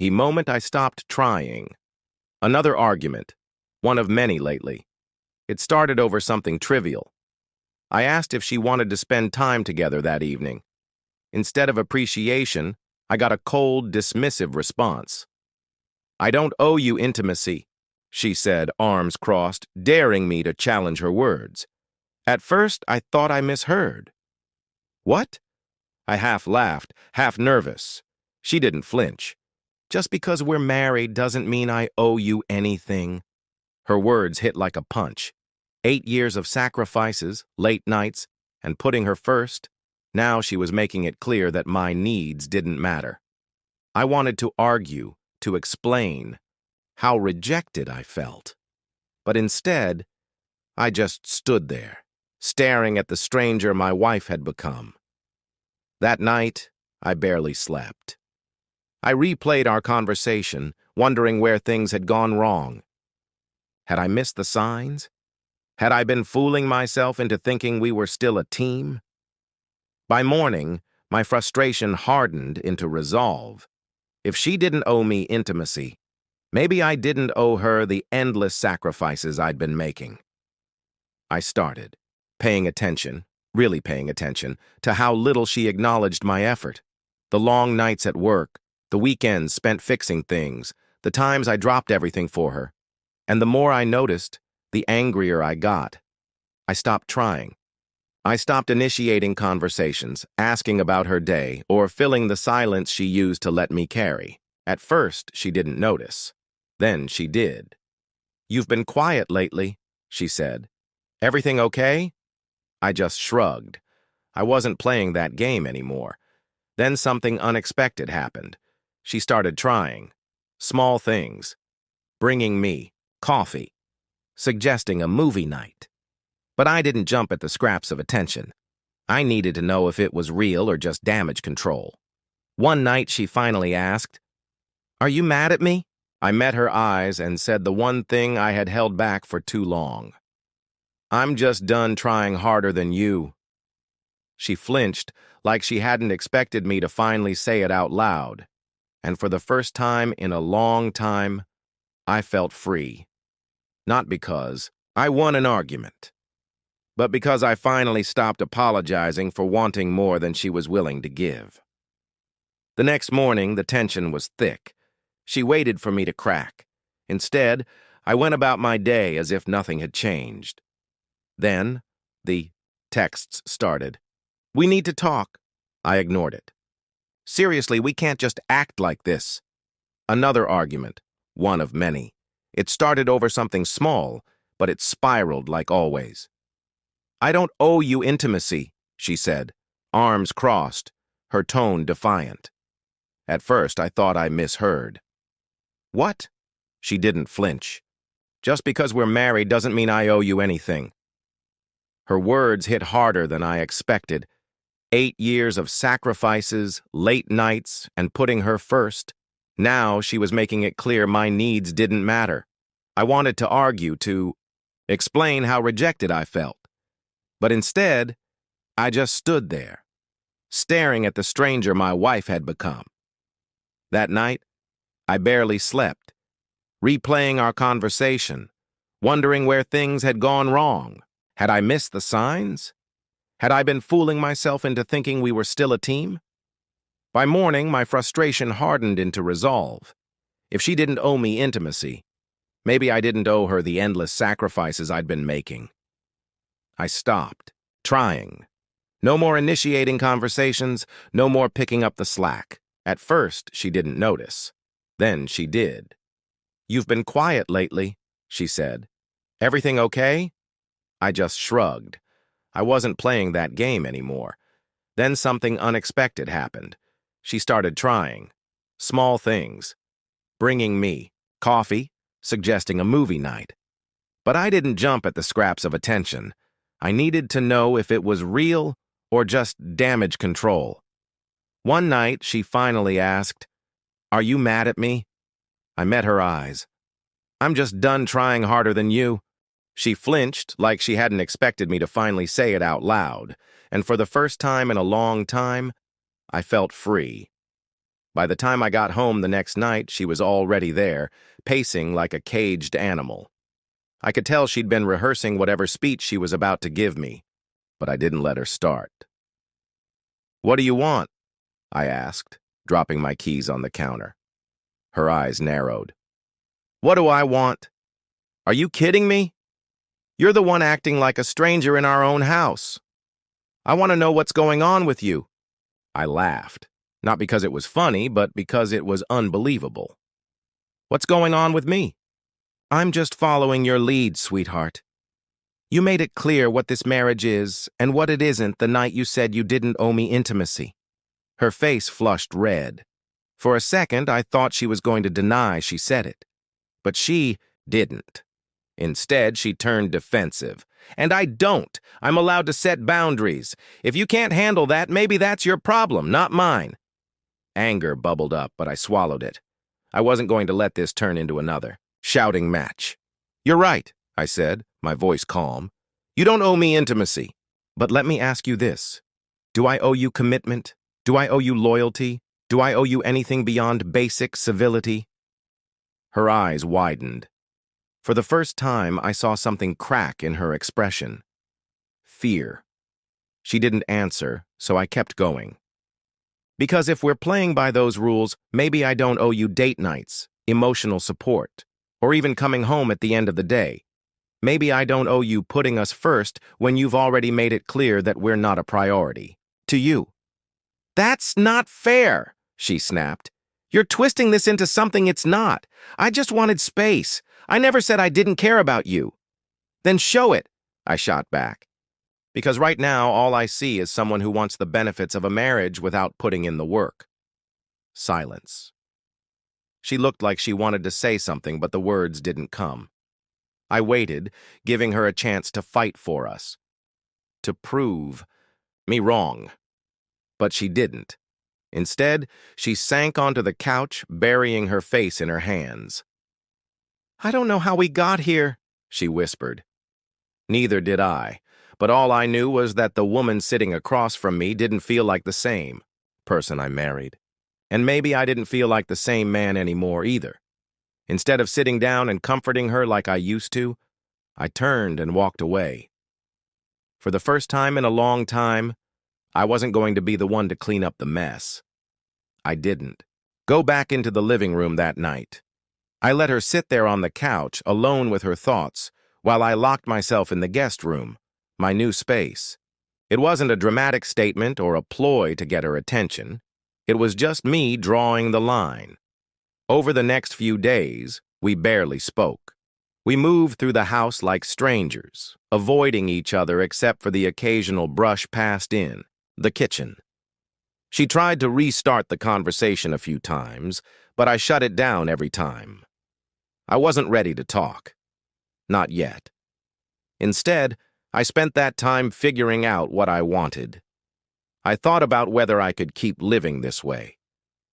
The moment I stopped trying. Another argument, one of many lately. It started over something trivial. I asked if she wanted to spend time together that evening. Instead of appreciation, I got a cold, dismissive response. "I don't owe you intimacy," she said, arms crossed, daring me to challenge her words. At first, I thought I misheard. "What?" I half laughed, half nervous. She didn't flinch. "Just because we're married doesn't mean I owe you anything." Her words hit like a punch. 8 years of sacrifices, late nights, and putting her first. Now she was making it clear that my needs didn't matter. I wanted to argue, to explain how rejected I felt. But instead, I just stood there, staring at the stranger my wife had become. That night, I barely slept. I replayed our conversation, wondering where things had gone wrong. Had I missed the signs? Had I been fooling myself into thinking we were still a team? By morning, my frustration hardened into resolve. If she didn't owe me intimacy, maybe I didn't owe her the endless sacrifices I'd been making. I started, paying attention, really paying attention, to how little she acknowledged my effort. The long nights at work, the weekends spent fixing things, the times I dropped everything for her. And the more I noticed, the angrier I got. I stopped trying. I stopped initiating conversations, asking about her day, or filling the silence she used to let me carry. At first, she didn't notice. Then she did. "You've been quiet lately," she said. "Everything okay?" I just shrugged. I wasn't playing that game anymore. Then something unexpected happened. She started trying. Small things. Bringing me coffee. Suggesting a movie night. But I didn't jump at the scraps of attention. I needed to know if it was real or just damage control. One night she finally asked, "Are you mad at me?" I met her eyes and said the one thing I had held back for too long. "I'm just done trying harder than you." She flinched, like she hadn't expected me to finally say it out loud. And for the first time in a long time, I felt free. Not because I won an argument, but because I finally stopped apologizing for wanting more than she was willing to give. The next morning, the tension was thick. She waited for me to crack. Instead, I went about my day as if nothing had changed. Then, the texts started. "We need to talk." I ignored it. "Seriously, we can't just act like this." Another argument, one of many. It started over something small, but it spiraled like always. "I don't owe you intimacy," she said, arms crossed, her tone defiant. At first, I thought I misheard. "What?" She didn't flinch. "Just because we're married doesn't mean I owe you anything." Her words hit harder than I expected. 8 years of sacrifices, late nights, and putting her first. Now she was making it clear my needs didn't matter. I wanted to argue, to explain how rejected I felt. But instead, I just stood there, staring at the stranger my wife had become. That night, I barely slept, replaying our conversation, wondering where things had gone wrong. Had I missed the signs? Had I been fooling myself into thinking we were still a team? By morning, my frustration hardened into resolve. If she didn't owe me intimacy, maybe I didn't owe her the endless sacrifices I'd been making. I stopped, trying. No more initiating conversations, no more picking up the slack. At first, she didn't notice. Then she did. "You've been quiet lately," she said. "Everything okay?" I just shrugged. I wasn't playing that game anymore. Then something unexpected happened. She started trying. Small things. Bringing me coffee, suggesting a movie night. But I didn't jump at the scraps of attention. I needed to know if it was real or just damage control. One night, she finally asked, "Are you mad at me?" I met her eyes. "I'm just done trying harder than you." She flinched, like she hadn't expected me to finally say it out loud, and for the first time in a long time, I felt free. By the time I got home the next night, she was already there, pacing like a caged animal. I could tell she'd been rehearsing whatever speech she was about to give me, but I didn't let her start. "What do you want?" I asked, dropping my keys on the counter. Her eyes narrowed. "What do I want? Are you kidding me? You're the one acting like a stranger in our own house. I want to know what's going on with you." I laughed, not because it was funny, but because it was unbelievable. "What's going on with me?" "I'm just following your lead, sweetheart. You made it clear what this marriage is and what it isn't the night you said you didn't owe me intimacy." Her face flushed red. For a second, I thought she was going to deny she said it. But she didn't. Instead, she turned defensive. "And I don't. I'm allowed to set boundaries. If you can't handle that, maybe that's your problem, not mine." Anger bubbled up, but I swallowed it. I wasn't going to let this turn into another shouting match. "You're right," I said, my voice calm. "You don't owe me intimacy. But let me ask you this. Do I owe you commitment? Do I owe you loyalty? Do I owe you anything beyond basic civility?" Her eyes widened. For the first time, I saw something crack in her expression. Fear. She didn't answer, so I kept going. "Because if we're playing by those rules, maybe I don't owe you date nights, emotional support, or even coming home at the end of the day. Maybe I don't owe you putting us first when you've already made it clear that we're not a priority. To you." "That's not fair," she snapped. "You're twisting this into something it's not. I just wanted space. I never said I didn't care about you." "Then show it," I shot back. Because right now, all I see is someone who wants the benefits of a marriage without putting in the work. Silence. She looked like she wanted to say something, but the words didn't come. I waited, giving her a chance to fight for us. To prove me wrong. But she didn't. Instead, she sank onto the couch, burying her face in her hands. "I don't know how we got here," she whispered. Neither did I, but all I knew was that the woman sitting across from me didn't feel like the same person I married. And maybe I didn't feel like the same man anymore either. Instead of sitting down and comforting her like I used to, I turned and walked away. For the first time in a long time, I wasn't going to be the one to clean up the mess. I didn't. Go back into the living room that night. I let her sit there on the couch, alone with her thoughts, while I locked myself in the guest room, my new space. It wasn't a dramatic statement or a ploy to get her attention. It was just me drawing the line. Over the next few days, we barely spoke. We moved through the house like strangers, avoiding each other except for the occasional brush passed in, the kitchen. She tried to restart the conversation a few times, but I shut it down every time. I wasn't ready to talk. Not yet. Instead, I spent that time figuring out what I wanted. I thought about whether I could keep living this way,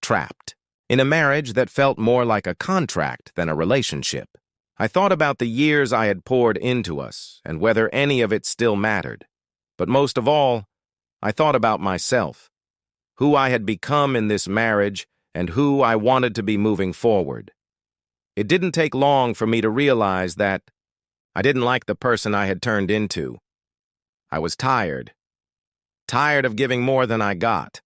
trapped, in a marriage that felt more like a contract than a relationship. I thought about the years I had poured into us and whether any of it still mattered. But most of all, I thought about myself, who I had become in this marriage and who I wanted to be moving forward. It didn't take long for me to realize that I didn't like the person I had turned into. I was tired. Tired of giving more than I got.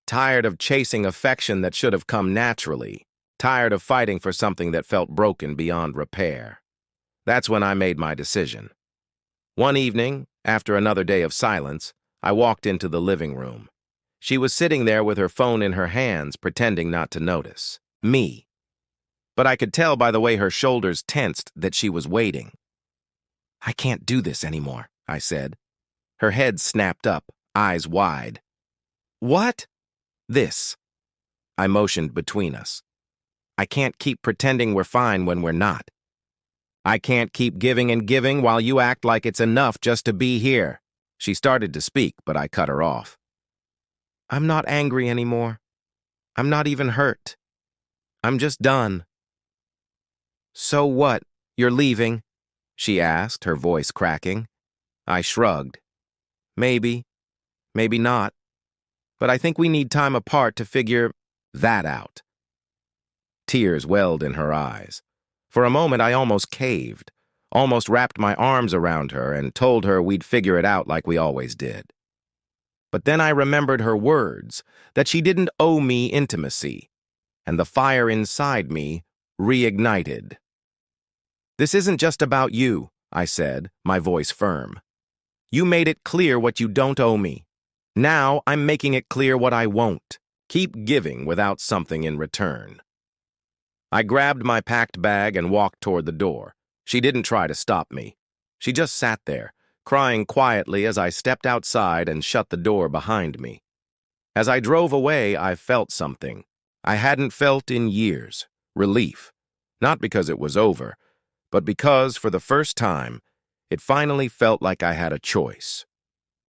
Tired of chasing affection that should have come naturally. Tired of fighting for something that felt broken beyond repair. That's when I made my decision. One evening, after another day of silence, I walked into the living room. She was sitting there with her phone in her hands, pretending not to notice. Me. But I could tell by the way her shoulders tensed that she was waiting. "I can't do this anymore," I said. Her head snapped up, eyes wide. "What?" "This." I motioned between us. "I can't keep pretending we're fine when we're not. I can't keep giving and giving while you act like it's enough just to be here." She started to speak, but I cut her off. "I'm not angry anymore. I'm not even hurt. I'm just done." "So what? You're leaving?" she asked, her voice cracking. I shrugged. "Maybe. Maybe not. But I think we need time apart to figure that out. Tears welled in her eyes. For a moment, I almost caved, almost wrapped my arms around her and told her we'd figure it out like we always did. But then I remembered her words, that she didn't owe me intimacy, and the fire inside me reignited. "This isn't just about you," I said, my voice firm. "You made it clear what you don't owe me. Now I'm making it clear what I won't. Keep giving without something in return." I grabbed my packed bag and walked toward the door. She didn't try to stop me. She just sat there, crying quietly as I stepped outside and shut the door behind me. As I drove away, I felt something I hadn't felt in years: relief. Not because it was over, but because, for the first time, it finally felt like I had a choice.